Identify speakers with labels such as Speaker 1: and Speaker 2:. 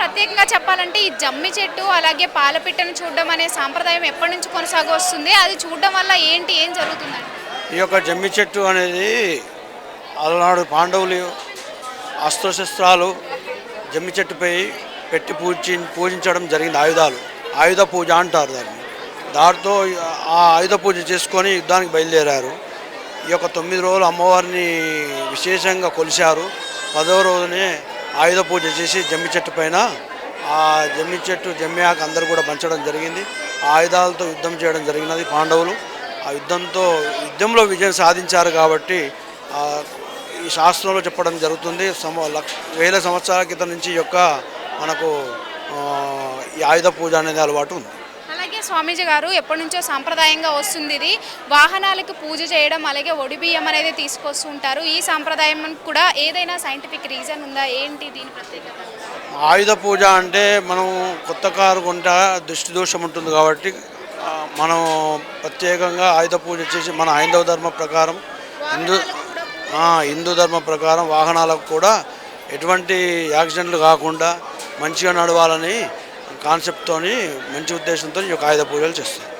Speaker 1: ప్రత్యేకంగా చెప్పాలంటే ఈ జమ్మి చెట్టు అలాగే పాలపిట్టను చూడడం అనే సాంప్రదాయం ఎప్పటి నుంచి కొనసాగి వస్తుంది? అది చూడడం వల్ల ఏం జరుగుతుందండి?
Speaker 2: ఈ యొక్క జమ్మి చెట్టు అనేది అలనాడు పాండవులు అస్త్రశస్త్రాలు జమ్మి చెట్టుపై పెట్టి పూజించడం జరిగింది. ఆయుధ పూజ అంటారు దాన్ని. దాంతో ఆ ఆయుధ పూజ చేసుకొని యుద్ధానికి బయలుదేరారు. ఈ యొక్క 9 రోజులు అమ్మవారిని విశేషంగా కొలిచారు. 10వ రోజునే ఆయుధ పూజ చేసి జమ్మి చెట్టు పైన ఆ జమ్మి ఆకు అందరూ కూడా పంచడం జరిగింది. ఆ ఆయుధాలతో యుద్ధం చేయడం జరిగినది పాండవులు. ఆ యుద్ధంలో విజయం సాధించారు కాబట్టి ఈ శాస్త్రంలో చెప్పడం జరుగుతుంది. వేల సంవత్సరాల క్రితం నుంచి ఈ యొక్క మనకు ఈ ఆయుధ పూజ అనేది అలవాటు ఉంది.
Speaker 1: అలాగే స్వామీజీ గారు ఎప్పటి నుంచో సాంప్రదాయంగా వస్తుంది ఇది. వాహనాలకు పూజ చేయడం అలాగే ఒడిబియ్యం అనేది తీసుకొస్తుంటారు. ఈ సాంప్రదాయం కూడా ఏదైనా సైంటిఫిక్ రీజన్ ఉందా? ఏంటి దీని ప్రత్యేకత?
Speaker 2: ఆయుధ పూజ అంటే మనం కొత్త కారు కొంటే దృష్టి దోషం ఉంటుంది కాబట్టి మనం ప్రత్యేకంగా ఆయుధ పూజ చేసి మన హైందవ ధర్మ ప్రకారం హిందూ ధర్మ ప్రకారం వాహనాలకు కూడా ఎటువంటి యాక్సిడెంట్లు కాకుండా మంచిగా నడవాలని కాన్సెప్ట్తో మంచి ఉద్దేశంతో ఈ యొక్క ఆయుధ పూజలు చేస్తారు.